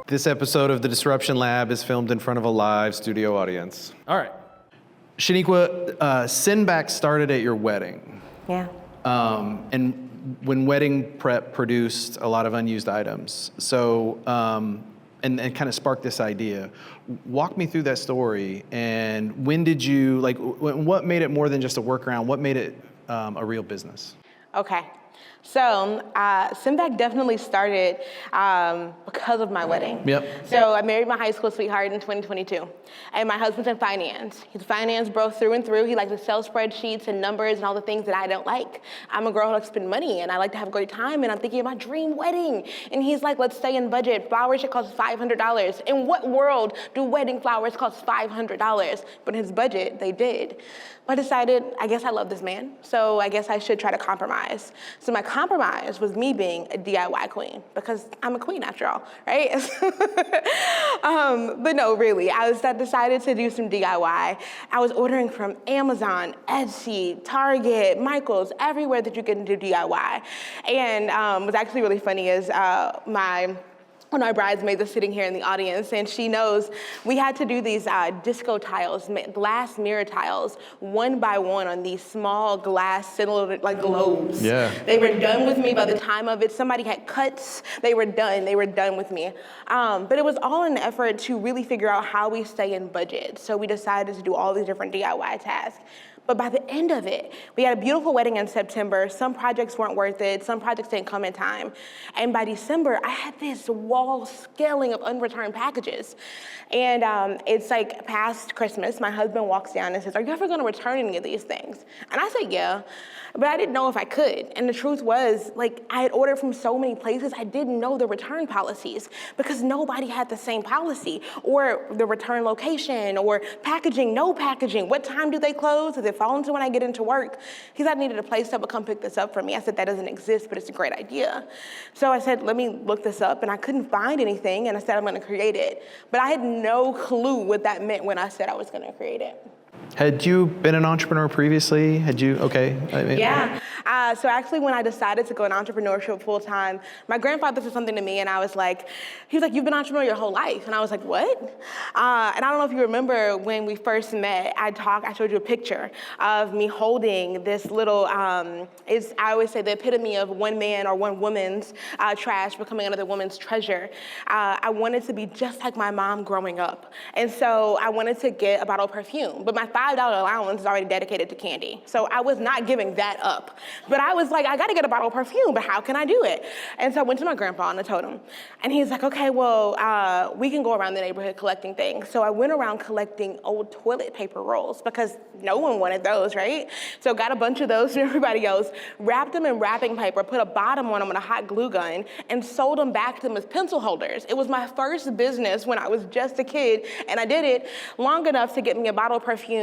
This episode of The Disruption Lab is filmed in front of a live studio audience. All right. Shaniqua, Sinback started at your wedding. Yeah. And when Wedding Prep produced a lot of unused items. So, and kind of sparked this idea. Walk me through that story. And when did you, what made it more than just a workaround? What made it a real business? Okay. So, Sinback definitely started because of my wedding. Yep. So I married my high school sweetheart in 2022. And my husband's in finance. He's a finance bro through and through. He likes to sell spreadsheets and numbers and all the things that I don't like. I'm a girl who likes to spend money and I like to have a great time and I'm thinking of my dream wedding. And he's like, let's stay in budget. Flowers should cost $500. In what world do wedding flowers cost $500? But in his budget, they did. I decided, I guess I love this man, so I guess I should try to compromise. So my compromise was me being a DIY queen, because I'm a queen after all, right? But no, really, I decided to do some DIY. I was ordering from Amazon, Etsy, Target, Michael's, everywhere that you can do DIY. And what's actually really funny is one of my bridesmaids is sitting here in the audience, and she knows we had to do these disco tiles, glass mirror tiles, one by one on these small glass cylinder globes. Yeah. They were done with me by the time of it. Somebody had cuts. They were done. They were done with me. But it was all in an effort to really figure out how we stay in budget. So we decided to do all these different DIY tasks. But by the end of it, we had a beautiful wedding in September. Some projects weren't worth it. Some projects didn't come in time. And by December, I had this wall scaling of unreturned packages. And it's like past Christmas, my husband walks down and says, are you ever gonna return any of these things? And I said, yeah, but I didn't know if I could. And the truth was, I had ordered from so many places, I didn't know the return policies because nobody had the same policy or the return location or packaging, no packaging. What time do they close? Does it fall into when I get into work? He said I needed a place that would come pick this up for me. I said, that doesn't exist, but it's a great idea. So I said, let me look this up, and I couldn't find anything, and I said, I'm gonna create it. But I had no clue what that meant when I said I was gonna create it. Had you been an entrepreneur previously? Yeah. So actually, when I decided to go in entrepreneurship full time, my grandfather said something to me, and I was like, he was like, you've been an entrepreneur your whole life. And I was like, what? And I don't know if you remember when we first met, I showed you a picture of me holding this little, I always say the epitome of one man or one woman's trash becoming another woman's treasure. I wanted to be just like my mom growing up. And so I wanted to get a bottle of perfume, but my $5 allowance is already dedicated to candy. So I was not giving that up. But I was like, I gotta get a bottle of perfume, but how can I do it? And so I went to my grandpa and I told him. And he's like, okay, well, we can go around the neighborhood collecting things. So I went around collecting old toilet paper rolls because no one wanted those, right? So got a bunch of those from everybody else, wrapped them in wrapping paper, put a bottom on them with a hot glue gun, and sold them back to them as pencil holders. It was my first business when I was just a kid, and I did it long enough to get me a bottle of perfume,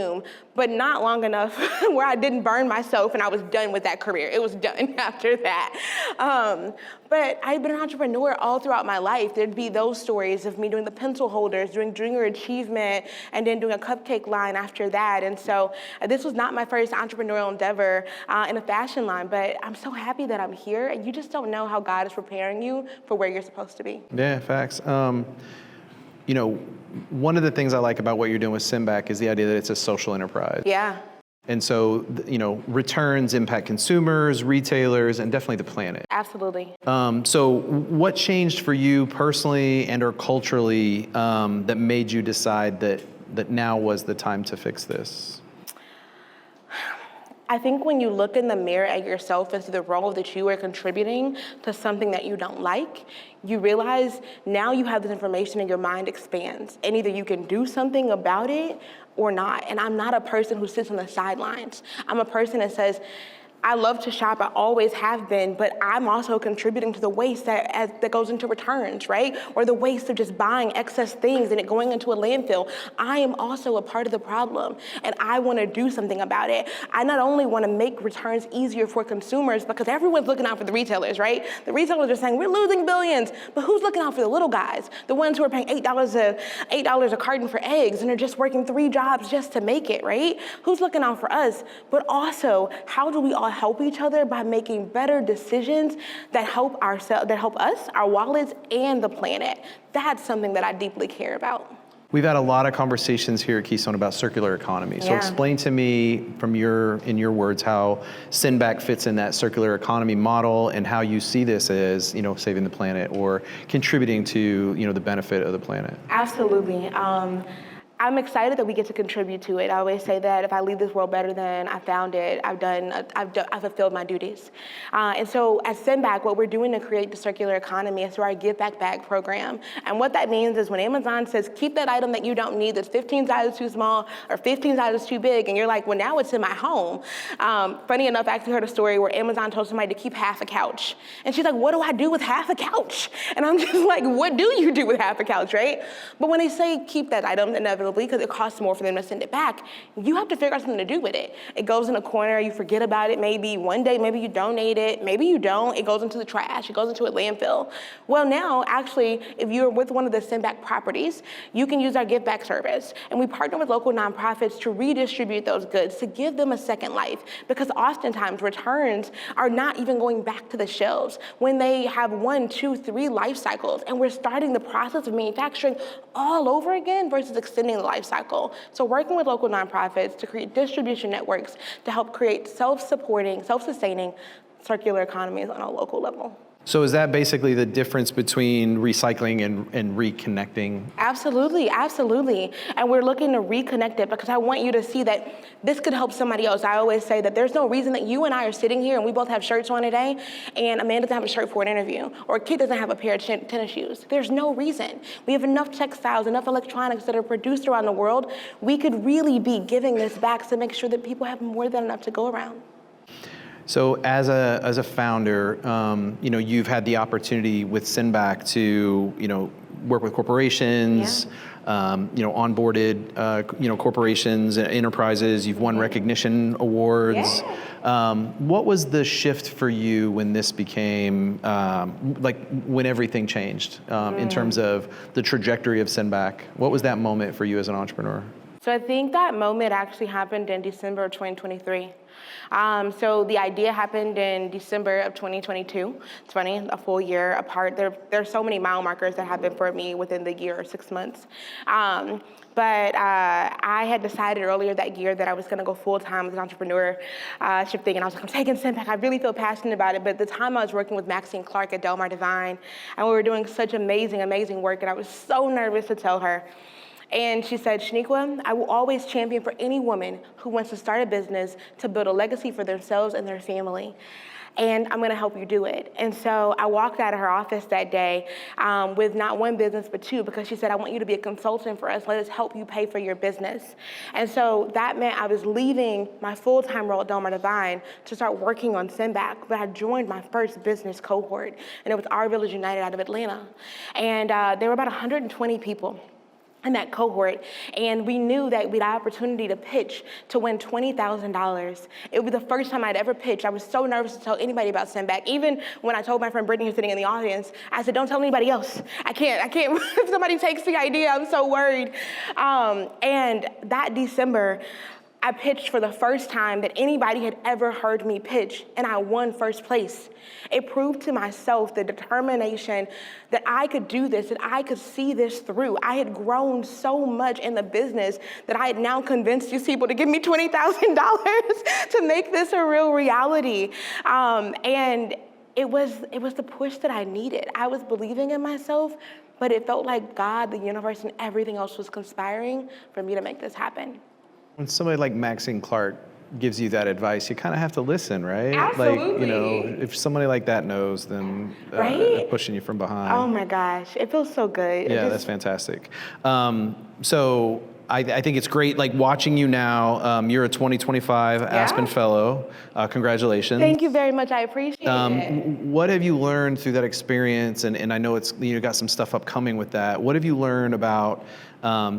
but not long enough where I didn't burn myself and I was done with that career. It was done after that. But I've been an entrepreneur all throughout my life. There'd be those stories of me doing the pencil holders, doing Junior Achievement, and then doing a cupcake line after that. And so this was not my first entrepreneurial endeavor in a fashion line, but I'm so happy that I'm here, and you just don't know how God is preparing you for where you're supposed to be. Yeah, facts. One of the things I like about what you're doing with Sinback is the idea that it's a social enterprise. Yeah. And so, returns impact consumers, retailers, and definitely the planet. Absolutely. So what changed for you personally and or culturally that made you decide that now was the time to fix this? I think when you look in the mirror at yourself and see the role that you are contributing to something that you don't like, you realize now you have this information and your mind expands. And either you can do something about it or not. And I'm not a person who sits on the sidelines. I'm a person that says, I love to shop, I always have been, but I'm also contributing to the waste that goes into returns, right? Or the waste of just buying excess things and it going into a landfill. I am also a part of the problem, and I want to do something about it. I not only want to make returns easier for consumers, because everyone's looking out for the retailers, right? The retailers are saying, we're losing billions, but who's looking out for the little guys? The ones who are paying $8 a carton for eggs and are just working 3 jobs just to make it, right? Who's looking out for us? But also, how do we all help each other by making better decisions that help ourselves, that help us, our wallets, and the planet. That's something that I deeply care about. We've had a lot of conversations here at Keystone about circular economy. So Yeah. explain to me in your words, how Sendback fits in that circular economy model and how you see this as, saving the planet or contributing to, the benefit of the planet. Absolutely. I'm excited that we get to contribute to it. I always say that if I leave this world better than I found it, I've fulfilled my duties. And so at Sendback, what we're doing to create the circular economy is through our Give Back Bag program. And what that means is when Amazon says, keep that item that you don't need, that's 15 sizes too small or 15 sizes too big, and you're like, well, now it's in my home. Funny enough, I actually heard a story where Amazon told somebody to keep half a couch. And she's like, what do I do with half a couch? And I'm just like, what do you do with half a couch, right? But when they say keep that item, inevitably, because it costs more for them to send it back, you have to figure out something to do with it. It goes in a corner, you forget about it, maybe one day, maybe you donate it, maybe you don't, it goes into the trash, it goes into a landfill. Well, now, actually, if you're with one of the Sendback properties, you can use our Give Back service. And we partner with local nonprofits to redistribute those goods, to give them a second life, because oftentimes returns are not even going back to the shelves when they have 1, 2, 3 life cycles, and we're starting the process of manufacturing all over again versus extending the life cycle. So working with local nonprofits to create distribution networks to help create self-supporting, self-sustaining circular economies on a local level. So is that basically the difference between recycling and reconnecting? Absolutely, absolutely. And we're looking to reconnect it because I want you to see that this could help somebody else. I always say that there's no reason that you and I are sitting here and we both have shirts on today and Amanda doesn't have a shirt for an interview or Kit doesn't have a pair of tennis shoes. There's no reason. We have enough textiles, enough electronics that are produced around the world. We could really be giving this back to make sure that people have more than enough to go around. So as a founder, you've had the opportunity with Sendback to, work with corporations, onboarded, corporations and enterprises. You've won recognition awards. Yeah. What was the shift for you when this became, when everything changed in terms of the trajectory of Sendback? What was that moment for you as an entrepreneur? So I think that moment actually happened in December of 2023. So the idea happened in December of 2022. It's funny, a full year apart. There are so many mile markers that happened for me within the year or 6 months. But I had decided earlier that year that I was gonna go full-time as an entrepreneurship thing, and I was like, I'm taking Sendback, I really feel passionate about it. But at the time I was working with Maxine Clark at Delmar Divine, and we were doing such amazing, amazing work, and I was so nervous to tell her. And she said, Shaniqua, I will always champion for any woman who wants to start a business to build a legacy for themselves and their family. And I'm gonna help you do it. And so I walked out of her office that day with not one business, but 2, because she said, I want you to be a consultant for us. Let us help you pay for your business. And so that meant I was leaving my full-time role at Delmar Divine to start working on Sendback, but I joined my first business cohort, and it was Our Village United out of Atlanta. And there were about 120 people in that cohort, and we knew that we had the opportunity to pitch to win $20,000. It was the first time I'd ever pitched. I was so nervous to tell anybody about Sendback. Even when I told my friend Brittany, who's sitting in the audience, I said, don't tell anybody else. I can't, if somebody takes the idea, I'm so worried. And that December, I pitched for the first time that anybody had ever heard me pitch, and I won first place. It proved to myself the determination that I could do this, that I could see this through. I had grown so much in the business that I had now convinced these people to give me $20,000 to make this a real reality. And it was the push that I needed. I was believing in myself, but it felt like God, the universe, and everything else was conspiring for me to make this happen. When somebody like Maxine Clark gives you that advice, you kind of have to listen, right? Absolutely. If somebody like that knows, then right? Pushing you from behind. Oh my gosh, it feels so good. Yeah, that's fantastic. So I think it's great, watching you now. You're a 2025 Aspen Fellow. Congratulations. Thank you very much. I appreciate it. What have you learned through that experience? And I know it's got some stuff upcoming with that. What have you learned about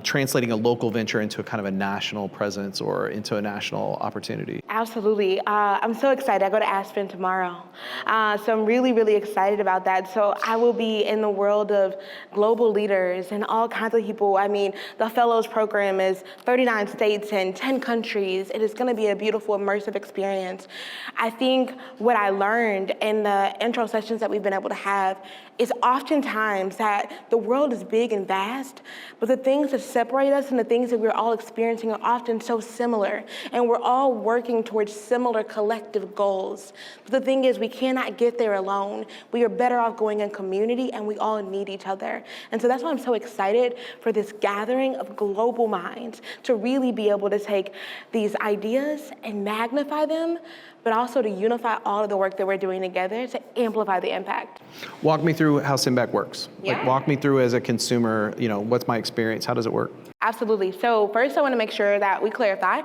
translating a local venture into a kind of a national presence or into a national opportunity? Absolutely. I'm so excited. I go to Aspen tomorrow. So I'm really, really excited about that. So I will be in the world of global leaders and all kinds of people. I mean, the Fellows program is 39 states and 10 countries. It is going to be a beautiful, immersive experience. I think what I learned in the intro sessions that we've been able to have is oftentimes that the world is big and vast, but the things that separate us and the things that we're all experiencing are often so similar, and we're all working towards similar collective goals. But the thing is, we cannot get there alone. We are better off going in community, and we all need each other. And so that's why I'm so excited for this gathering of global minds to really be able to take these ideas and magnify them, but also to unify all of the work that we're doing together to amplify the impact. Walk me through how Simback works. Yeah. Like, walk me through as a consumer, what's my experience? How does it work? Absolutely. So first I want to make sure that we clarify.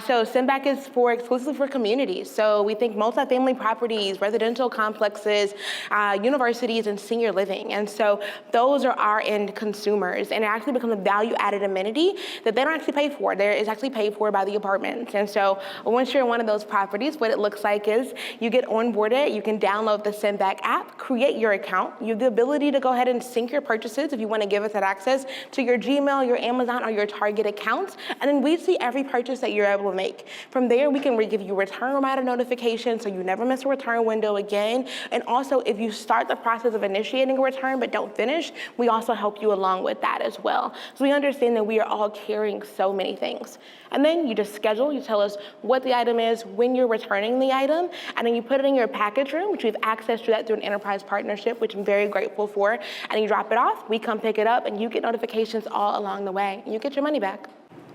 So Simback is exclusively for communities. So we think multifamily properties, residential complexes, universities, and senior living. And so those are our end consumers. And it actually becomes a value-added amenity that they don't actually pay for. There is actually paid for by the apartments. And so once you're in one of those properties, what it looks like is you get onboarded, you can download the Simback app, create your account. You have the ability to go ahead and sync your purchases if you want to give us that access to your Gmail, your Amazon, or your Target accounts, and then we see every purchase that you're able to make. From there, we can give you return reminder notifications so you never miss a return window again. And also, if you start the process of initiating a return but don't finish, we also help you along with that as well. So we understand that we are all carrying so many things. And then you just schedule, you tell us what the item is, when you're returning the item, and then you put it in your package room, which we have access to that through an enterprise partnership, which I'm very grateful for, and you drop it off, we come pick it up, and you get notifications all along the way, and you get your money back.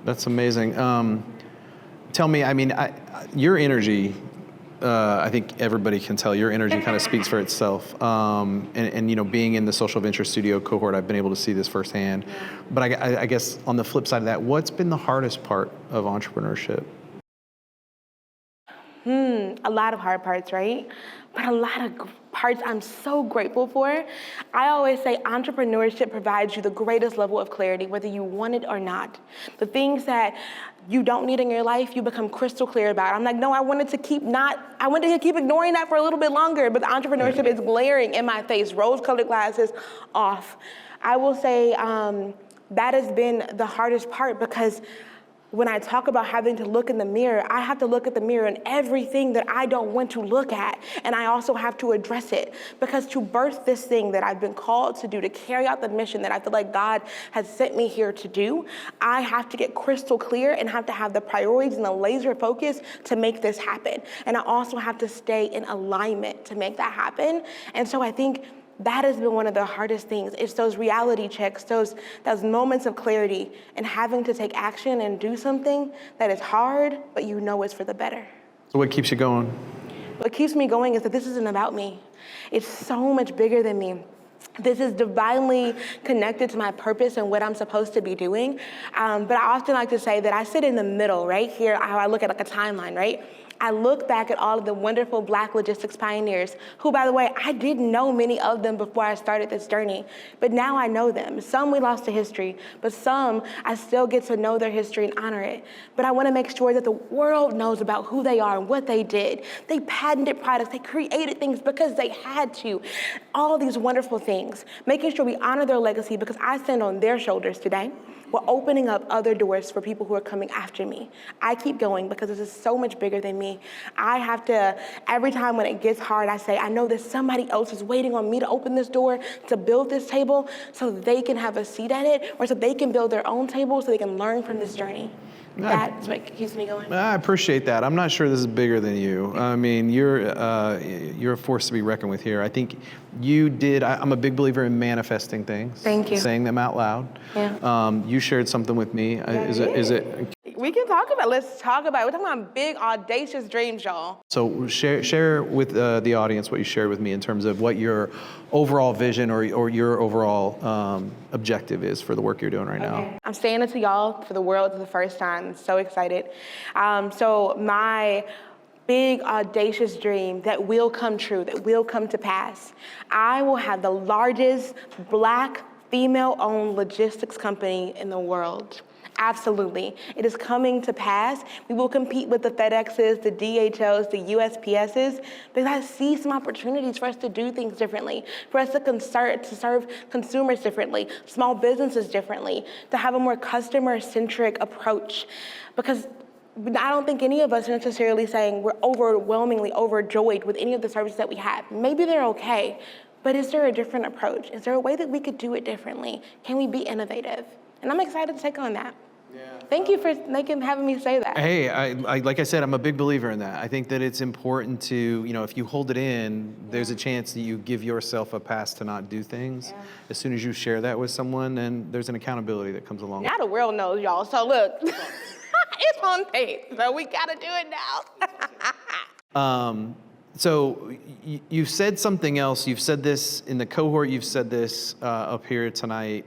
That's amazing. Tell me, your energy, I think everybody can tell your energy kind of speaks for itself. And being in the social venture studio cohort, I've been able to see this firsthand. But I guess on the flip side of that, what's been the hardest part of entrepreneurship? A lot of hard parts, right? But a lot of parts I'm so grateful for. I always say entrepreneurship provides you the greatest level of clarity, whether you want it or not. The things that you don't need in your life, you become crystal clear about. I'm like, no, I wanted to keep ignoring that for a little bit longer, but entrepreneurship is glaring in my face, rose-colored glasses off. I will say that has been the hardest part, because when I talk about having to look in the mirror, I have to look at the mirror and everything that I don't want to look at, and I also have to address it. Because to birth this thing that I've been called to do, to carry out the mission that I feel like God has sent me here to do, I have to get crystal clear and have to have the priorities and the laser focus to make this happen. And I also have to stay in alignment to make that happen. And so I think that has been one of the hardest things. It's those reality checks, those moments of clarity, and having to take action and do something that is hard, but you know it's for the better. So what keeps you going? What keeps me going is that this isn't about me. It's so much bigger than me. This is divinely connected to my purpose and what I'm supposed to be doing. But I often like to say that I sit in the middle, right here, how I look at like a timeline, right? I look back at all of the wonderful Black logistics pioneers who, by the way, I didn't know many of them before I started this journey, but now I know them. Some we lost to history, but some I still get to know their history and honor it. But I want to make sure that the world knows about who they are and what they did. They patented products, they created things because they had to. All these wonderful things, making sure we honor their legacy because I stand on their shoulders today. We're opening up other doors for people who are coming after me. I keep going because this is so much bigger than me. I have to, every time when it gets hard, I say, I know that somebody else is waiting on me to open this door, to build this table so they can have a seat at it, or so they can build their own table so they can learn from this journey. That's what keeps me going. I appreciate that. I'm not sure this is bigger than you. I mean, you're a force to be reckoned with here. I think you did. I'm a big believer in manifesting things. Thank you. Saying them out loud. Yeah. You shared something with me. Is it? We can talk about it. Let's talk about it. We're talking about big, audacious dreams, y'all. So share with the audience what you shared with me in terms of what your overall vision or your overall objective is for the work you're doing right now. I'm saying it to y'all for the world for the first time. I'm so excited. So my big, audacious dream that will come true, that will come to pass. I will have the largest Black female-owned logistics company in the world. Absolutely. It is coming to pass. We will compete with the FedExes, the DHLs, the USPSs, because I see some opportunities for us to do things differently, for us to serve consumers differently, small businesses differently, to have a more customer-centric approach. Because I don't think any of us are necessarily saying we're overwhelmingly overjoyed with any of the services that we have. Maybe they're okay, but is there a different approach? Is there a way that we could do it differently? Can we be innovative? And I'm excited to take on that. Yeah. Thank you for having me say that. Hey, I like I said, I'm a big believer in that. I think that it's important to, if you hold it in, there's a chance that you give yourself a pass to not do things. Yeah. As soon as you share that with someone, then there's an accountability that comes along. Now the world knows, y'all. So look, it's on tape. So we got to do it now. So you've said something else. You've said this in the cohort. You've said this up here tonight.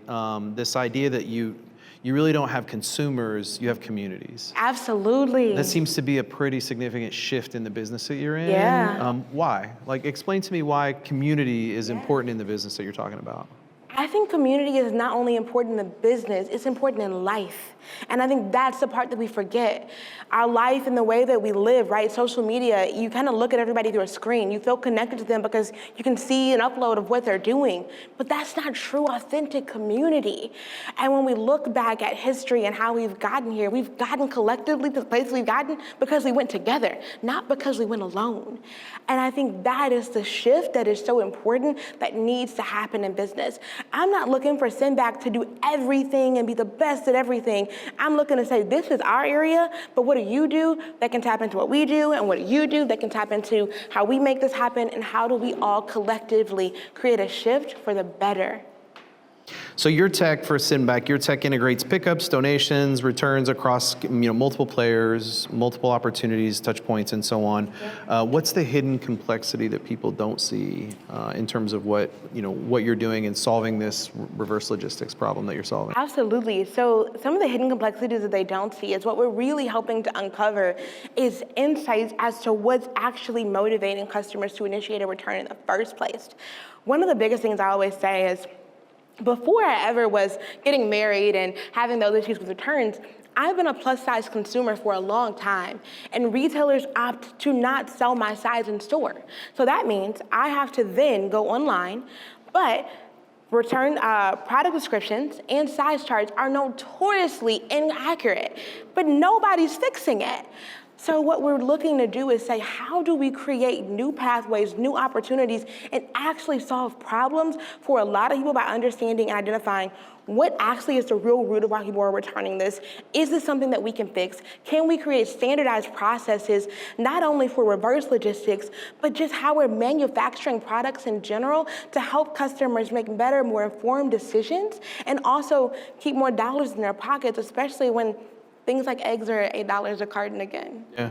This idea that you really don't have consumers, you have communities. Absolutely. That seems to be a pretty significant shift in the business that you're in. Yeah. Why? Like, explain to me why community is important in the business that you're talking about. I think community is not only important in business, it's important in life. And I think that's the part that we forget. Our life and the way that we live, right? Social media, you kind of look at everybody through a screen. You feel connected to them because you can see an upload of what they're doing. But that's not true, authentic community. And when we look back at history and how we've gotten here, we've gotten collectively to the place we've gotten because we went together, not because we went alone. And I think that is the shift that is so important that needs to happen in business. I'm not looking for Sinback to do everything and be the best at everything. I'm looking to say, this is our area, but what do you do that can tap into what we do, and what do you do that can tap into how we make this happen, and how do we all collectively create a shift for the better? So your tech for Sinback, your tech integrates pickups, donations, returns across multiple players, multiple opportunities, touch points, and so on. Yeah. What's the hidden complexity that people don't see in terms of what you're doing in solving this reverse logistics problem that you're solving? Absolutely. So some of the hidden complexities that they don't see is what we're really helping to uncover is insights as to what's actually motivating customers to initiate a return in the first place. One of the biggest things I always say is, before I ever was getting married and having those issues with returns, I've been a plus-size consumer for a long time, and retailers opt to not sell my size in store. So that means I have to then go online, but return product descriptions and size charts are notoriously inaccurate, but nobody's fixing it. So what we're looking to do is say, how do we create new pathways, new opportunities, and actually solve problems for a lot of people by understanding and identifying what actually is the real root of why people are returning this? Is this something that we can fix? Can we create standardized processes, not only for reverse logistics, but just how we're manufacturing products in general to help customers make better, more informed decisions, and also keep more dollars in their pockets, especially when things like eggs are $8 a carton again. Yeah.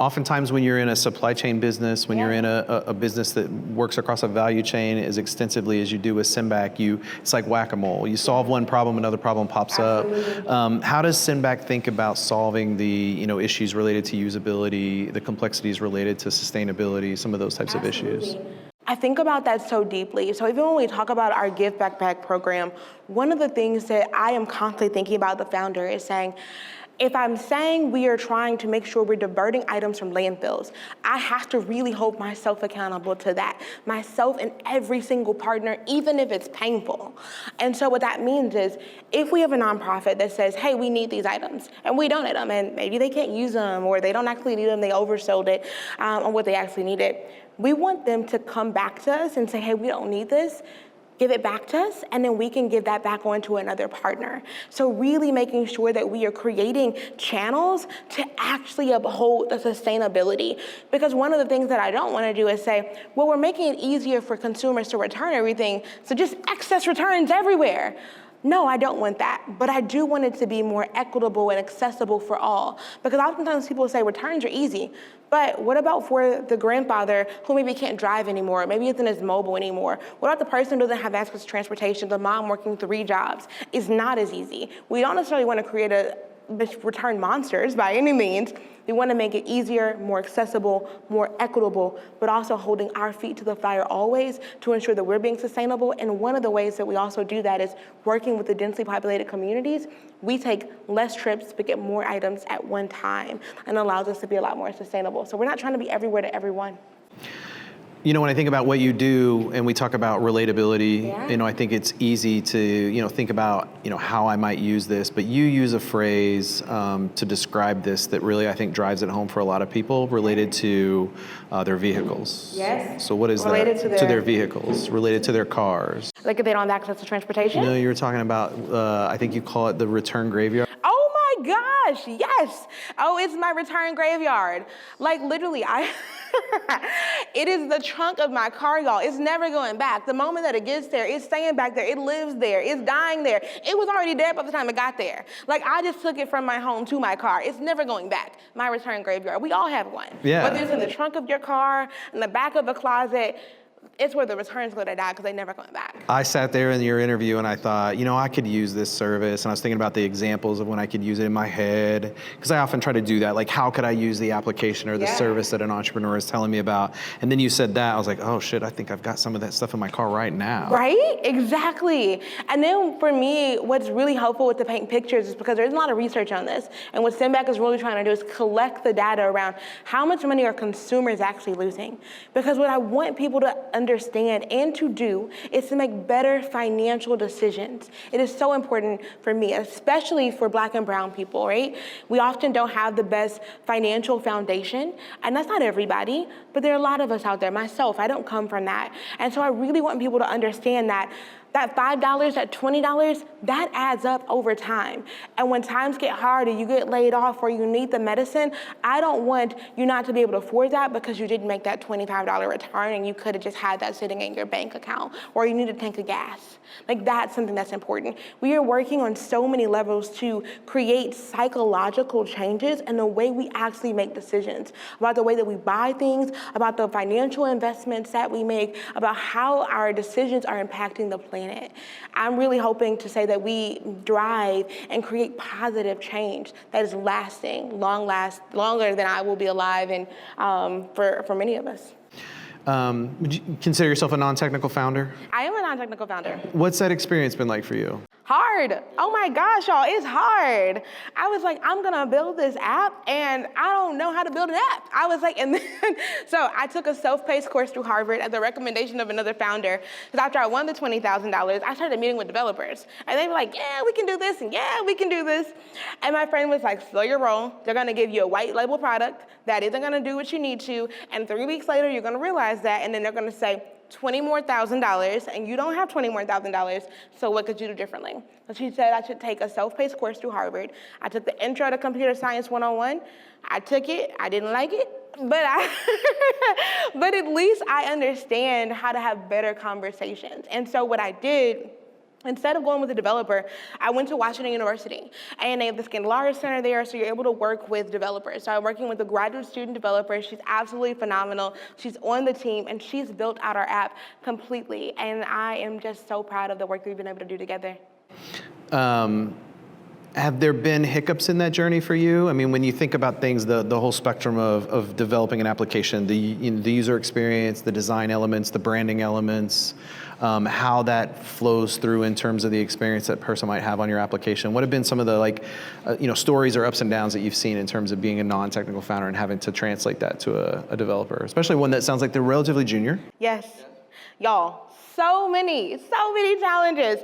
Oftentimes when you're in a supply chain business, when you're in a business that works across a value chain as extensively as you do with Sinback, it's like whack-a-mole. You solve one problem, another problem pops up. How does Sinback think about solving the issues related to usability, the complexities related to sustainability, some of those types of issues? I think about that so deeply. So even when we talk about our Give Backpack program, one of the things that I am constantly thinking about the founder is saying, if I'm saying we are trying to make sure we're diverting items from landfills, I have to really hold myself accountable to that. Myself and every single partner, even if it's painful. And so what that means is, if we have a nonprofit that says, hey, we need these items, and we donate them, and maybe they can't use them, or they don't actually need them, they oversold it on what they actually needed, we want them to come back to us and say, hey, we don't need this. Give it back to us, and then we can give that back on to another partner. So really making sure that we are creating channels to actually uphold the sustainability. Because one of the things that I don't want to do is say, well, we're making it easier for consumers to return everything, so just excess returns everywhere. No, I don't want that, but I do want it to be more equitable and accessible for all. Because oftentimes people say returns are easy, but what about for the grandfather who maybe can't drive anymore, maybe isn't as mobile anymore? What about the person who doesn't have access to transportation, the mom working 3 jobs? It's not as easy. We don't necessarily want to create a return monsters by any means. We want to make it easier, more accessible, more equitable, but also holding our feet to the fire always to ensure that we're being sustainable. And one of the ways that we also do that is working with the densely populated communities. We take less trips but get more items at one time, and allows us to be a lot more sustainable. So we're not trying to be everywhere to everyone. You know, when I think about what you do and we talk about relatability, Yeah. you know, I think it's easy to, you know, think about, you know, how I might use this, but you use a phrase to describe this that really, I think, drives it home for a lot of people related to their vehicles. Yes. So what is Related that? To their vehicles, related to their cars. Like if they don't have access to transportation? No, you were talking about, I think you call it the return graveyard. Oh my gosh, yes. Oh, it's my return graveyard. Like literally, it is the trunk of my car, y'all. It's never going back. The moment that it gets there, it's staying back there. It lives there. It's dying there. It was already dead by the time it got there. Like I just took it from my home to my car. It's never going back. My return graveyard. We all have one. Yeah. Whether it's in the trunk of your car, in the back of a closet, it's where the returns go to die because they're never going back. I sat there in your interview and I thought, you know, I could use this service. And I was thinking about the examples of when I could use it in my head. Because I often try to do that. Like, how could I use the application or the service that an entrepreneur is telling me about? And then you said that. I was like, oh, shit, I think I've got some of that stuff in my car right now. Right? Exactly. And then for me, what's really helpful with the paint pictures is because there's a lot of research on this. And what Simback is really trying to do is collect the data around how much money are consumers actually losing. Because what I want people to understand and to do is to make better financial decisions. It is so important for me, especially for Black and brown people, right? We often don't have the best financial foundation, and that's not everybody, but there are a lot of us out there, myself, I don't come from that. And so I really want people to understand that $5, that $20, that adds up over time. And when times get hard and you get laid off or you need the medicine, I don't want you not to be able to afford that because you didn't make that $25 return and you could have just had that sitting in your bank account, or you need a tank of gas. Like that's something that's important. We are working on so many levels to create psychological changes in the way we actually make decisions, about the way that we buy things, about the financial investments that we make, about how our decisions are impacting the planet. I'm really hoping to say that we drive and create positive change that is lasting, longer than I will be alive, and for many of us. Would you consider yourself a non-technical founder? I am a non-technical founder. What's that experience been like for you? Hard. Oh my gosh, y'all, it's hard. I was like, I'm gonna build this app and I don't know how to build an app. I was like, and then, so I took a self-paced course through Harvard at the recommendation of another founder, because after I won the $20,000, I started meeting with developers. And they were like, yeah, we can do this, and yeah, we can do this. And my friend was like, slow your roll. They're gonna give you a white label product that isn't gonna do what you need to, and 3 weeks later, you're gonna realize that, and then they're gonna say, $20,000 more, and you don't have $20,000 more, so what could you do differently? So she said I should take a self-paced course through Harvard. I took the Intro to Computer Science 101. I took it, I didn't like it, but at least I understand how to have better conversations. And so what I did, instead of going with a developer, I went to Washington University, and they have the Scandalaria Center there, so you're able to work with developers. So I'm working with a graduate student developer. She's absolutely phenomenal. She's on the team, and she's built out our app completely, and I am just so proud of the work we've been able to do together. Have there been hiccups in that journey for you? I mean, when you think about things, the whole spectrum of developing an application, the user experience, the design elements, the branding elements, how that flows through in terms of the experience that person might have on your application. What have been some of the stories or ups and downs that you've seen in terms of being a non-technical founder and having to translate that to a developer, especially one that sounds like they're relatively junior? Yes, y'all. So many challenges.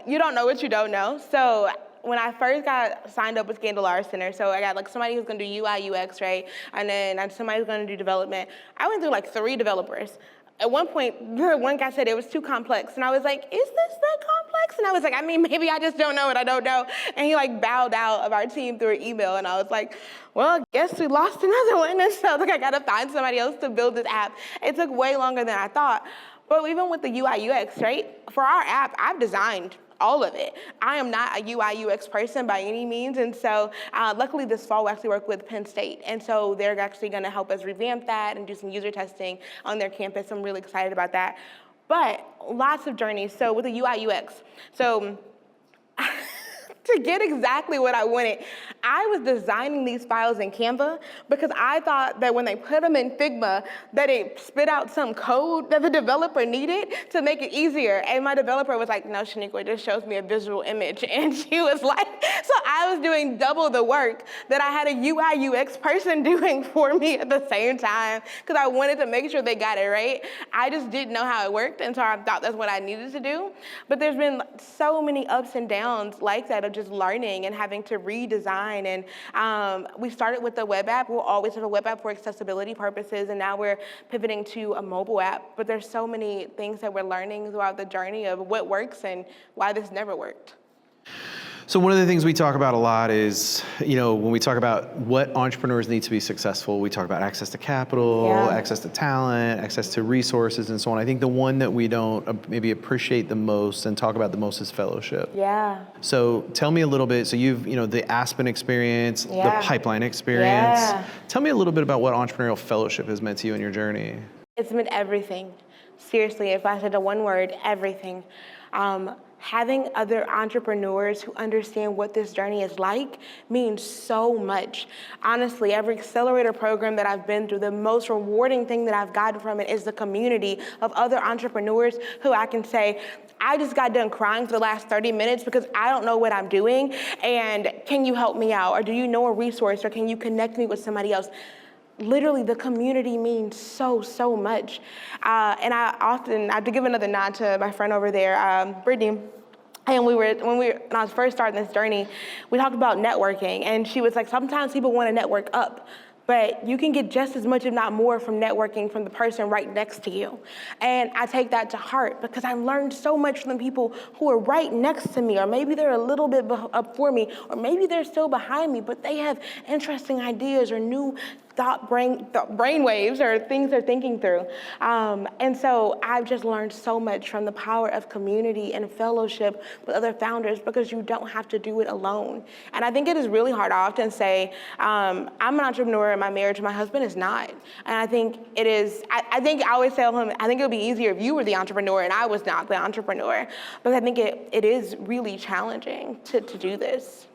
You don't know what you don't know. So when I first got signed up with Scandalaria Center, so I got like somebody who's gonna do UI, UX, right? And then somebody who's gonna do development. I went through like 3 developers. At one point, one guy said it was too complex. And I was like, is this that complex? And I was like, I mean, maybe I just don't know what I don't know. And he like bowed out of our team through an email. And I was like, well, I guess we lost another one. And so I gotta find somebody else to build this app. It took way longer than I thought. But even with the UI, UX, right? For our app, I've designed all of it. I am not a UI, UX person by any means. And so luckily this fall we actually work with Penn State. And so they're actually gonna help us revamp that and do some user testing on their campus. I'm really excited about that. But lots of journeys. So with the UI, UX, so to get exactly what I wanted. I was designing these files in Canva because I thought that when they put them in Figma, that it spit out some code that the developer needed to make it easier. And my developer was like, no, Shaniqua, it just shows me a visual image. And she was like, so I was doing double the work that I had a UI UX person doing for me at the same time because I wanted to make sure they got it right. I just didn't know how it worked, and so I thought that's what I needed to do. But there's been so many ups and downs like that of just learning and having to redesign. And we started with the web app. We'll always have a web app for accessibility purposes, and now we're pivoting to a mobile app. But there's so many things that we're learning throughout the journey of what works and why this never worked. So one of the things we talk about a lot is, when we talk about what entrepreneurs need to be successful, we talk about access to capital, access to talent, access to resources, and so on. I think the one that we don't maybe appreciate the most and talk about the most is fellowship. Yeah. So tell me a little bit, so you've, the Aspen experience, the pipeline experience. Yeah. Tell me a little bit about what entrepreneurial fellowship has meant to you in your journey. It's been everything. Seriously, if I said the one word, everything. Having other entrepreneurs who understand what this journey is like means so much. Honestly, every accelerator program that I've been through, the most rewarding thing that I've gotten from it is the community of other entrepreneurs who I can say, I just got done crying for the last 30 minutes because I don't know what I'm doing, and can you help me out? Or do you know a resource, or can you connect me with somebody else? Literally, the community means so, so much. And I have to give another nod to my friend over there, Brittany. And when I was first starting this journey, we talked about networking. And she was like, sometimes people want to network up, but you can get just as much, if not more, from networking from the person right next to you. And I take that to heart because I learned so much from the people who are right next to me, or maybe they're a little bit up for me, or maybe they're still behind me, but they have interesting ideas or new brain waves or things they're thinking through. And so I've just learned so much from the power of community and fellowship with other founders because you don't have to do it alone. And I think it is really hard. I often say, I'm an entrepreneur in my marriage, my husband is not. And I think it is, I always tell him, I think it would be easier if you were the entrepreneur and I was not the entrepreneur. But I think it is really challenging to do this.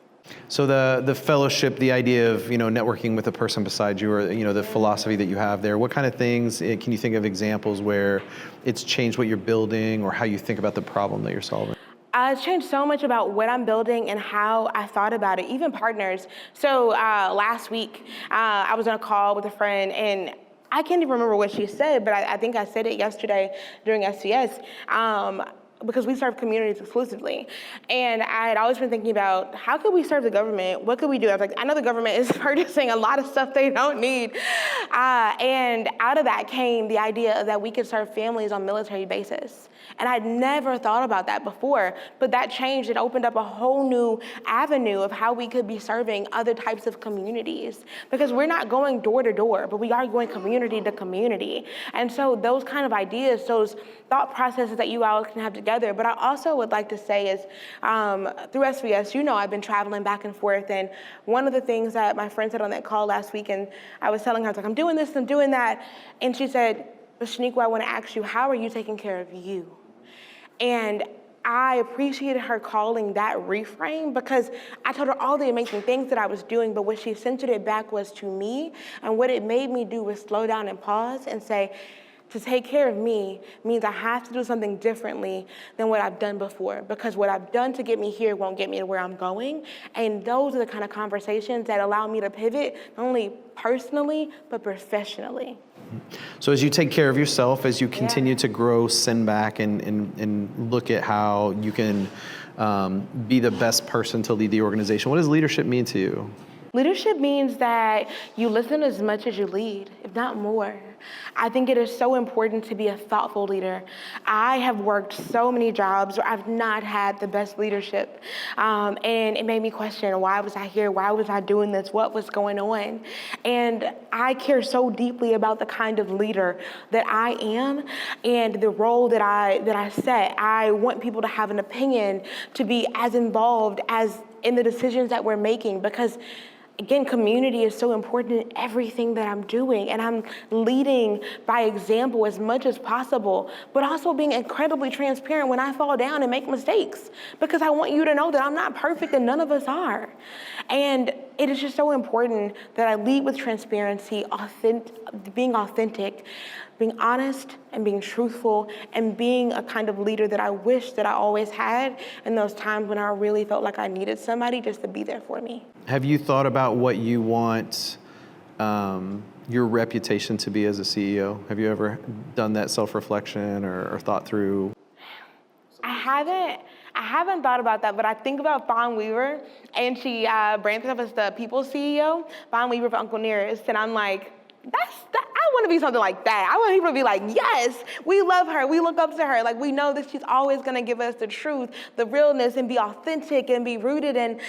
So the fellowship, the idea of networking with a person beside you, or the philosophy that you have there, what kind of things can you think of examples where it's changed what you're building or how you think about the problem that you're solving? It's changed so much about what I'm building and how I thought about it, even partners. So last week, I was on a call with a friend, and I can't even remember what she said, but I think I said it yesterday during SCS. Because we serve communities exclusively. And I had always been thinking about how could we serve the government? What could we do? I was like, I know the government is purchasing a lot of stuff they don't need. And out of that came the idea that we could serve families on military bases. And I'd never thought about that before, but that changed. It opened up a whole new avenue of how we could be serving other types of communities. Because we're not going door to door, but we are going community to community. And so those kind of ideas, those thought processes that you all can have together. But I also would like to say is through SVS, I've been traveling back and forth. And one of the things that my friend said on that call last week, and I was telling her, I was like, I'm doing this, I'm doing that. And she said, but Shaniqua, I want to ask you, how are you taking care of you? And I appreciated her calling that reframe because I told her all the amazing things that I was doing, but what she centered it back was to me. And what it made me do was slow down and pause and say, to take care of me means I have to do something differently than what I've done before, because what I've done to get me here won't get me to where I'm going. And those are the kind of conversations that allow me to pivot, not only personally, but professionally. So as you take care of yourself, as you continue to grow, send back and look at how you can be the best person to lead the organization, what does leadership mean to you? Leadership means that you listen as much as you lead, if not more. I think it is so important to be a thoughtful leader. I have worked so many jobs where I've not had the best leadership. And it made me question, why was I here? Why was I doing this? What was going on? And I care so deeply about the kind of leader that I am and the role that I set. I want people to have an opinion, to be as involved as in the decisions that we're making, because again, community is so important in everything that I'm doing, and I'm leading by example as much as possible, but also being incredibly transparent when I fall down and make mistakes, because I want you to know that I'm not perfect and none of us are. And it is just so important that I lead with transparency, being authentic, being honest and being truthful, and being a kind of leader that I wish that I always had in those times when I really felt like I needed somebody just to be there for me. Have you thought about what you want your reputation to be as a CEO? Have you ever done that self-reflection or thought through? I haven't thought about that, but I think about Fawn Weaver, and she branded herself as the People's CEO, Fawn Weaver for Uncle Nearest, and I'm like, I want to be something like that. I want people to be like, yes, we love her. We look up to her. Like, we know that she's always going to give us the truth, the realness, and be authentic and be rooted in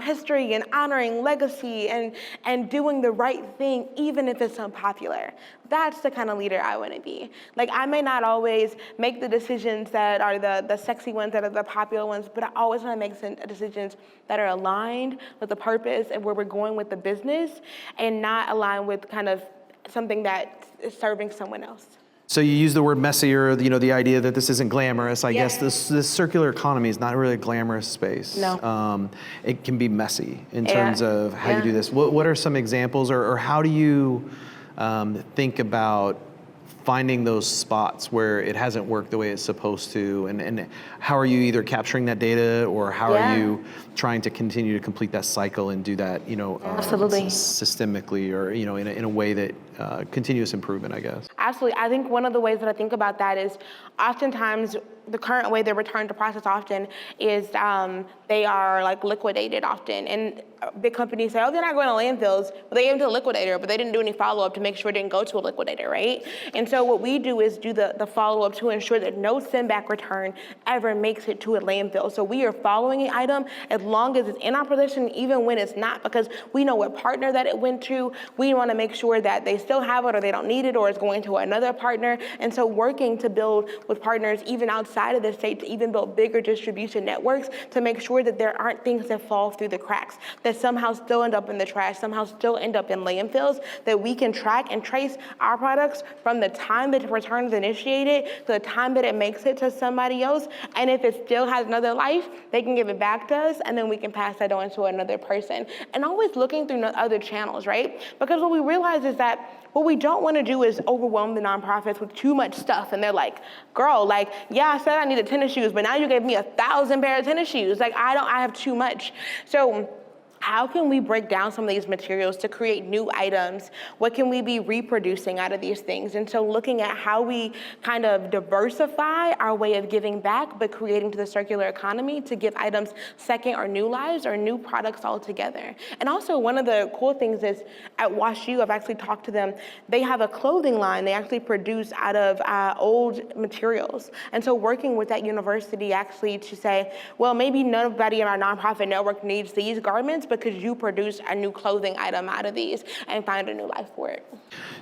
history and honoring legacy and doing the right thing, even if it's unpopular. That's the kind of leader I want to be. Like, I may not always make the decisions that are the sexy ones, that are the popular ones, but I always want to make decisions that are aligned with the purpose and where we're going with the business, and not aligned with kind of something that is serving someone else. So you use the word messier, the idea that this isn't glamorous. I guess this circular economy is not really a glamorous space. No. It can be messy in terms of how you do this. What are some examples, or how do you think about finding those spots where it hasn't worked the way it's supposed to, and how are you either capturing that data, or how are you trying to continue to complete that cycle and do that, Absolutely. systemically, or in a way that continuous improvement, I guess. Absolutely. I think one of the ways that I think about that is oftentimes the current way they return to process often is they are like liquidated often. And big companies say, oh, they're not going to landfills, but they gave them to a liquidator, but they didn't do any follow-up to make sure it didn't go to a liquidator, right? And so what we do is do the follow-up to ensure that no send-back return ever makes it to a landfill. So we are following an item as long as it's in our possession, even when it's not, because we know what partner that it went to. We want to make sure that they still have it, or they don't need it, or it's going to another partner. And so working to build with partners even outside of the state, to even build bigger distribution networks, to make sure that there aren't things that fall through the cracks, that somehow still end up in the trash, somehow still end up in landfills, that we can track and trace our products from the time that the return is initiated to the time that it makes it to somebody else. And if it still has another life, they can give it back to us, and then we can pass that on to another person. And always looking through other channels, right? Because what we realize is that what we don't want to do is overwhelm the nonprofits with too much stuff. And they're like, girl, like, yeah, I said I needed tennis shoes, but now you gave me 1,000 pair of tennis shoes. Like, I have too much. So how can we break down some of these materials to create new items? What can we be reproducing out of these things? And so looking at how we kind of diversify our way of giving back, but creating to the circular economy to give items second or new lives or new products altogether. And also one of the cool things is at WashU, I've actually talked to them, they have a clothing line they actually produce out of old materials. And so working with that university actually to say, well, maybe nobody in our nonprofit network needs these garments, because you produce a new clothing item out of these and find a new life for it.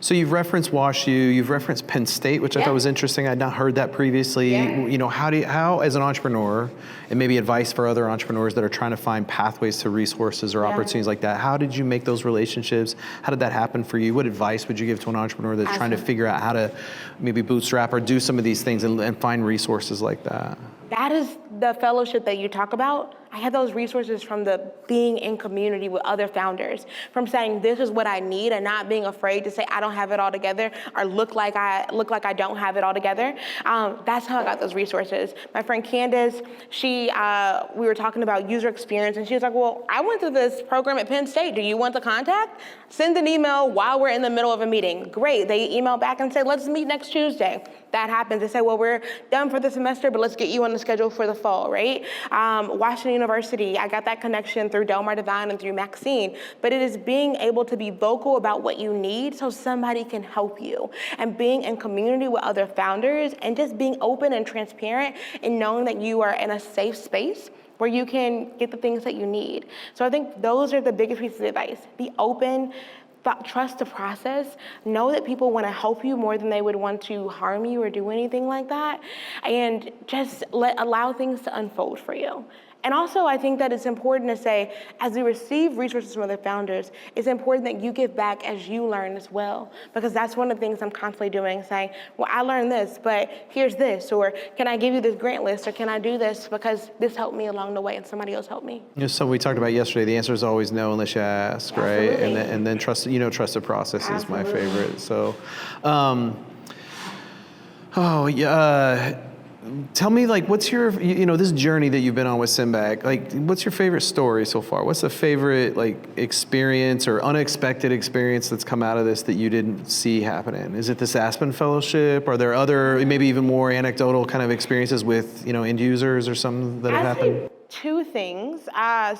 So you've referenced WashU, you've referenced Penn State, which I thought was interesting. I'd not heard that previously. How as an entrepreneur, and maybe advice for other entrepreneurs that are trying to find pathways to resources or opportunities like that, how did you make those relationships? How did that happen for you? What advice would you give to an entrepreneur that's trying to figure out how to maybe bootstrap or do some of these things and find resources like that? That is the fellowship that you talk about. I had those resources from the being in community with other founders, from saying this is what I need and not being afraid to say I don't have it all together or look like I don't have it all together. That's how I got those resources. My friend Candace, we were talking about user experience, and she was like, well, I went to this program at Penn State. Do you want the contact? Send an email while we're in the middle of a meeting. Great. They email back and say, let's meet next Tuesday. That happens. They say, well, we're done for the semester, but let's get you on the schedule for the fall, right? Washington University, I got that connection through Delmar Devine and through Maxine, but it is being able to be vocal about what you need so somebody can help you, and being in community with other founders, and just being open and transparent and knowing that you are in a safe space where you can get the things that you need. So I think those are the biggest pieces of advice. Be open, trust the process, know that people want to help you more than they would want to harm you or do anything like that, and just allow things to unfold for you. And also, I think that it's important to say, as we receive resources from other founders, it's important that you give back as you learn as well. Because that's one of the things I'm constantly doing, saying, well, I learned this, but here's this, or can I give you this grant list, or can I do this because this helped me along the way and somebody else helped me. So we talked about yesterday, the answer is always no unless you ask, right? Absolutely. And then trust the process is my favorite. So, tell me, like, what's your, this journey that you've been on with Simback, like, what's your favorite story so far? What's the favorite, like, experience or unexpected experience that's come out of this that you didn't see happening? Is it this Aspen Fellowship? Are there other, maybe even more anecdotal kind of experiences with, end users or something that have happened? Two things.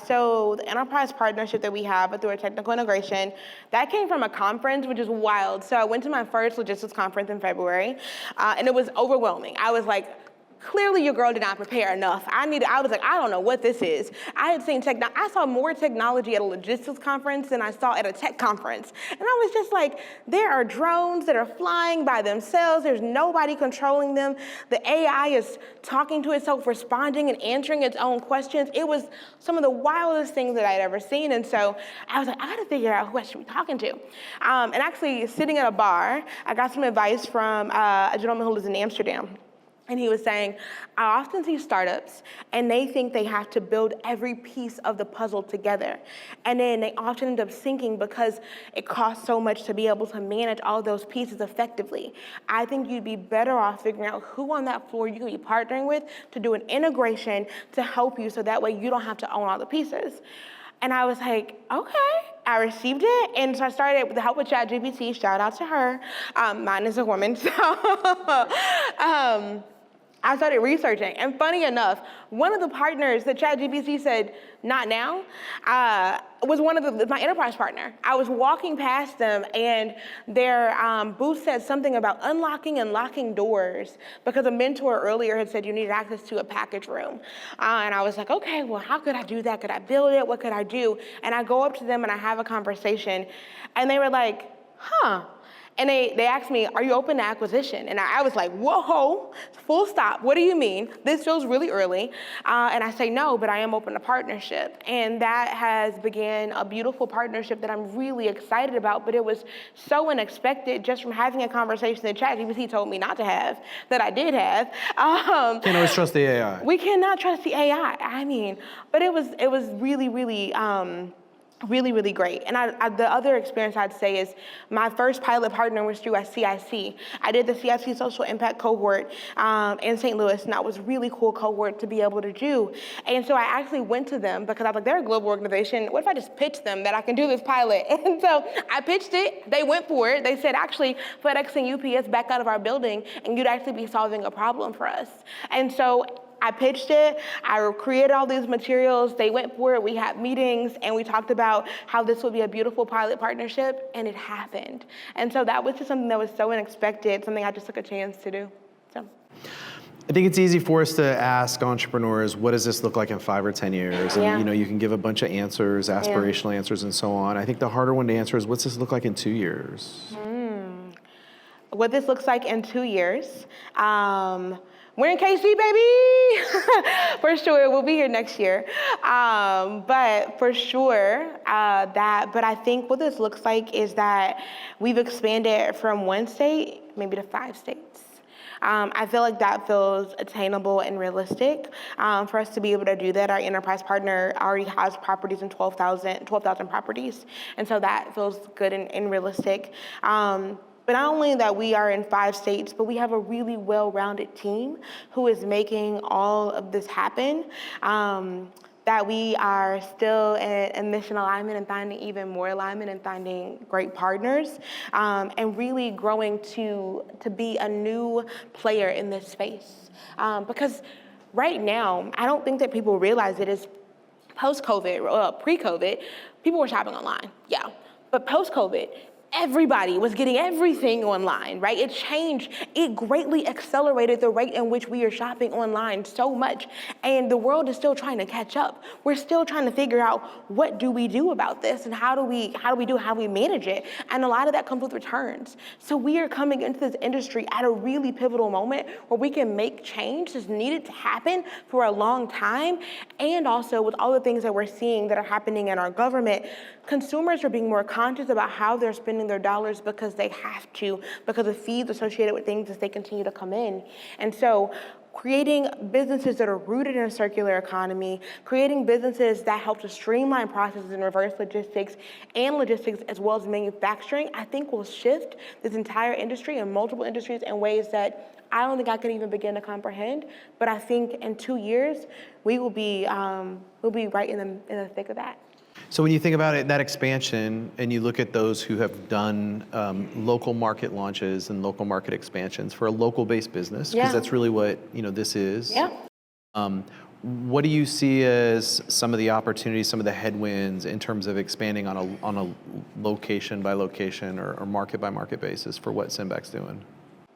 So the enterprise partnership that we have through our technical integration, that came from a conference, which is wild. So I went to my first logistics conference in February, and it was overwhelming. I was like, clearly your girl did not prepare enough. I was like, I don't know what this is. I saw more technology at a logistics conference than I saw at a tech conference. And I was just like, there are drones that are flying by themselves. There's nobody controlling them. The AI is talking to itself, responding and answering its own questions. It was some of the wildest things that I'd ever seen. And so I was like, I gotta figure out who I should be talking to. And actually sitting at a bar, I got some advice from a gentleman who lives in Amsterdam. And he was saying, I often see startups and they think they have to build every piece of the puzzle together. And then they often end up sinking because it costs so much to be able to manage all those pieces effectively. I think you'd be better off figuring out who on that floor you could be partnering with to do an integration to help you so that way you don't have to own all the pieces. And I was like, okay. I received it, and so I started with the help of ChatGPT. Shout out to her. Mine is a woman, so I started researching. And funny enough, one of the partners that ChatGPT said, not now, was my enterprise partner. I was walking past them, and their booth said something about unlocking and locking doors because a mentor earlier had said you needed access to a package room. And I was like, okay, well, how could I do that? Could I build it? What could I do? And I go up to them and I have a conversation, and they were like, huh. And they asked me, are you open to acquisition? And I was like, whoa, full stop. What do you mean? This feels really early. And I say, no, but I am open to partnership. And that has began a beautiful partnership that I'm really excited about, but it was so unexpected just from having a conversation that ChatGPT told me not to have, that I did have. Can't always trust the AI. We cannot trust the AI. I mean, but it was really, really, really, really great. And the other experience I'd say is my first pilot partner was through CIC. I did the CIC Social Impact Cohort in St. Louis, and that was a really cool cohort to be able to do. And so I actually went to them because I was like, they're a global organization. What if I just pitch them that I can do this pilot? And so I pitched it. They went for it. They said, actually, FedEx and UPS back out of our building, and you'd actually be solving a problem for us. And so I pitched it, I created all these materials, they went for it, we had meetings, and we talked about how this would be a beautiful pilot partnership, and it happened. And so that was just something that was so unexpected, something I just took a chance to do, so. I think it's easy for us to ask entrepreneurs, what does this look like in 5 or 10 years? And you can give a bunch of answers, aspirational answers and so on. I think the harder one to answer is, what's this look like in 2 years? What this looks like in 2 years, we're in KC, baby! For sure, we'll be here next year. But for sure, but I think what this looks like is that we've expanded from 1 state, maybe to 5 states. I feel like that feels attainable and realistic for us to be able to do that. Our enterprise partner already has properties in 12,000 properties. And so that feels good and realistic. But not only that we are in 5 states, but we have a really well-rounded team who is making all of this happen. That we are still in mission alignment and finding even more alignment and finding great partners, and really growing to be a new player in this space. Because right now, I don't think that people realize it is post-COVID, pre-COVID, people were shopping online, yeah. But post-COVID, everybody was getting everything online, right? It changed, it greatly accelerated the rate in which we are shopping online so much. And the world is still trying to catch up. We're still trying to figure out what do we do about this and how do we manage it? And a lot of that comes with returns. So we are coming into this industry at a really pivotal moment where we can make change that's needed to happen for a long time. And also with all the things that we're seeing that are happening in our government, consumers are being more conscious about how they're spending their dollars because they have to, because of fees associated with things as they continue to come in. And so creating businesses that are rooted in a circular economy, creating businesses that help to streamline processes in reverse logistics and logistics as well as manufacturing, I think will shift this entire industry and multiple industries in ways that I don't think I can even begin to comprehend. But I think in 2 years, we'll be right in the thick of that. So when you think about it, that expansion, and you look at those who have done local market launches and local market expansions for a local-based business, because that's really what this is. Yeah. What do you see as some of the opportunities, some of the headwinds in terms of expanding on a location by location or market by market basis for what Simbac's doing?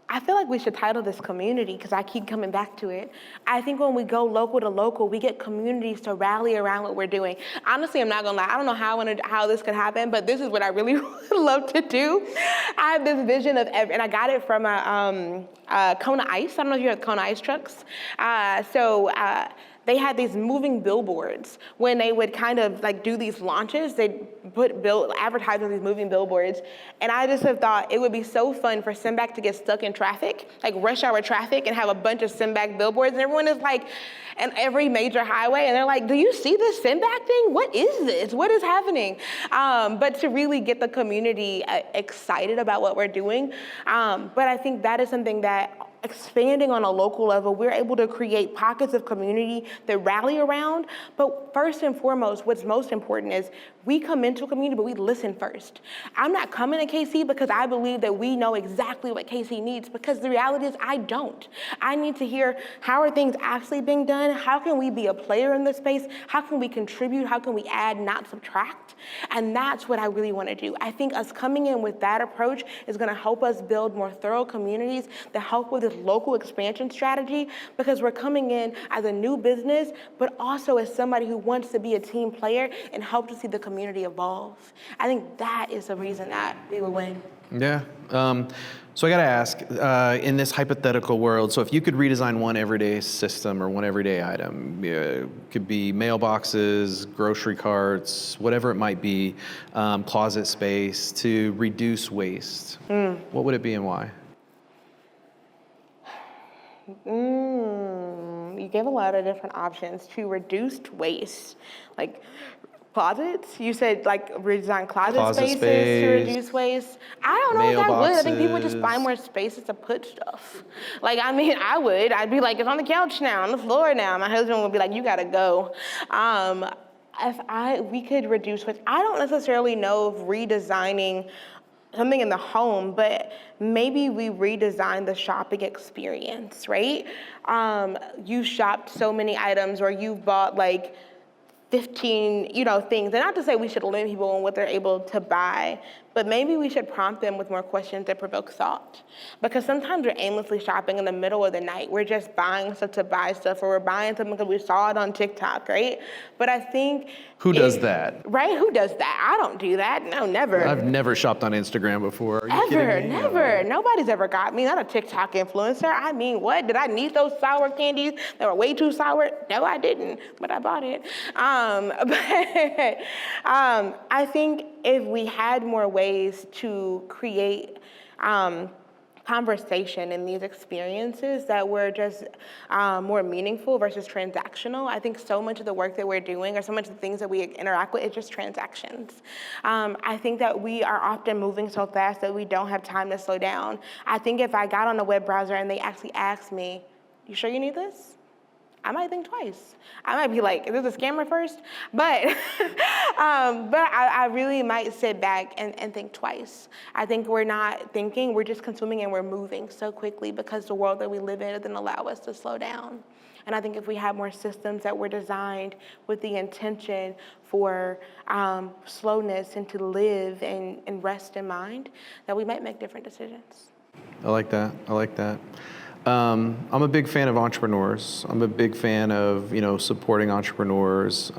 I feel like we should title this community because I keep coming back to it. I think when we go local to local, we get communities to rally around what we're doing. Honestly, I'm not gonna lie, I don't know how this could happen, but this is what I really would love to do. I have this vision of, and I got it from Kona Ice. I don't know if you have Kona Ice trucks. They had these moving billboards. When they would kind of like do these launches, they'd advertise on these moving billboards. And I just have thought it would be so fun for Simbac to get stuck in traffic, like rush hour traffic, and have a bunch of Simbac billboards. And everyone is like, and every major highway, and they're like, do you see this Simbac thing? What is this? What is happening? But to really get the community excited about what we're doing. But I think that is something that expanding on a local level, we're able to create pockets of community that rally around. But first and foremost, what's most important is we come into a community, but we listen first. I'm not coming to KC because I believe that we know exactly what KC needs, because the reality is I don't. I need to hear, how are things actually being done? How can we be a player in this space? How can we contribute? How can we add, not subtract? And that's what I really want to do. I think us coming in with that approach is going to help us build more thorough communities that help with this local expansion strategy, because we're coming in as a new business, but also as somebody who wants to be a team player and help to see the community evolve. I think that is the reason that we will win. Yeah. So I got to ask, in this hypothetical world, so if you could redesign one everyday system or one everyday item, it could be mailboxes, grocery carts, whatever it might be, closet space, to reduce waste, what would it be and why? You gave a lot of different options to reduce waste, like closets. You said like redesign closet spaces to reduce waste. I don't know if I would. I think people just buy more spaces to put stuff. Like, I mean, I would. I'd be like, it's on the couch now, on the floor now. My husband would be like, you gotta go. We could reduce waste. I don't necessarily know if redesigning something in the home, but maybe we redesign the shopping experience, right? You shopped so many items, or you've bought like 15, things. And not to say we should limit people on what they're able to buy, but maybe we should prompt them with more questions that provoke thought. Because sometimes we're aimlessly shopping in the middle of the night. We're just buying stuff to buy stuff, or we're buying something because we saw it on TikTok, right? But I think... Who does that? Right, who does that? I don't do that, no, never. I've never shopped on Instagram before. Are you kidding me? Never. Nobody's ever got me, not a TikTok influencer. I mean, what? Did I need those sour candies that were way too sour? No, I didn't, but I bought it. I think if we had more ways to create conversation in these experiences that were just more meaningful versus transactional. I think so much of the work that we're doing, or so much of the things that we interact with, is just transactions. I think that we are often moving so fast that we don't have time to slow down. I think if I got on a web browser and they actually asked me, you sure you need this? I might think twice. I might be like, is this a scammer first? But I really might sit back and think twice. I think we're not thinking, we're just consuming and we're moving so quickly because the world that we live in doesn't allow us to slow down. And I think if we had more systems that were designed with the intention for slowness and to live and rest in mind, that we might make different decisions. I like that. I like that. I'm a big fan of entrepreneurs. I'm a big fan of, supporting entrepreneurs.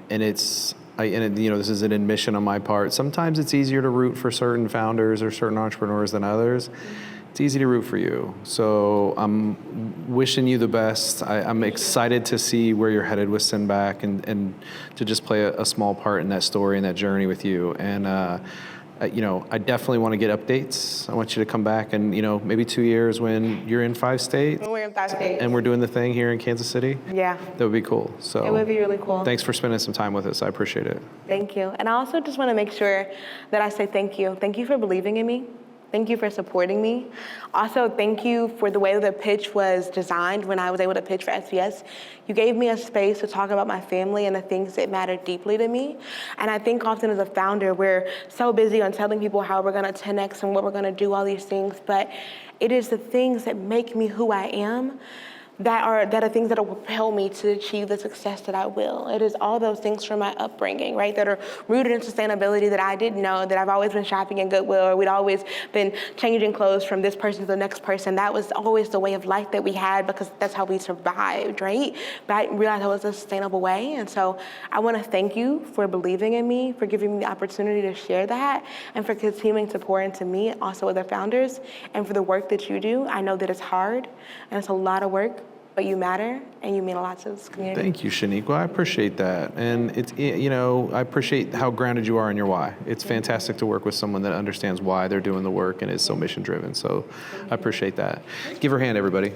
This is an admission on my part. Sometimes it's easier to root for certain founders or certain entrepreneurs than others. It's easy to root for you. So I'm wishing you the best. I'm excited to see where you're headed with Sinback and to just play a small part in that story and that journey with you. And, I definitely want to get updates. I want you to come back and, maybe 2 years when you're in 5 states. When we're in 5 states. And we're doing the thing here in Kansas City. Yeah. That would be cool. So it would be really cool. Thanks for spending some time with us. I appreciate it. Thank you. And I also just want to make sure that I say thank you. Thank you for believing in me. Thank you for supporting me. Also, thank you for the way the pitch was designed when I was able to pitch for SBS. You gave me a space to talk about my family and the things that matter deeply to me. And I think often as a founder, we're so busy on telling people how we're gonna 10X and what we're gonna do, all these things, but it is the things that make me who I am that are things that will propel me to achieve the success that I will. It is all those things from my upbringing, right, that are rooted in sustainability that I didn't know, that I've always been shopping in Goodwill, or we'd always been changing clothes from this person to the next person. That was always the way of life that we had because that's how we survived, right? But I realized that was a sustainable way. And so I want to thank you for believing in me, for giving me the opportunity to share that, and for continuing to pour into me, also other founders, and for the work that you do. I know that it's hard and it's a lot of work, but you matter and you mean a lot to this community. Thank you, Shaniqua. I appreciate that. And I appreciate how grounded you are in your why. It's fantastic to work with someone that understands why they're doing the work and is so mission driven. So I appreciate that. Give her a hand, everybody.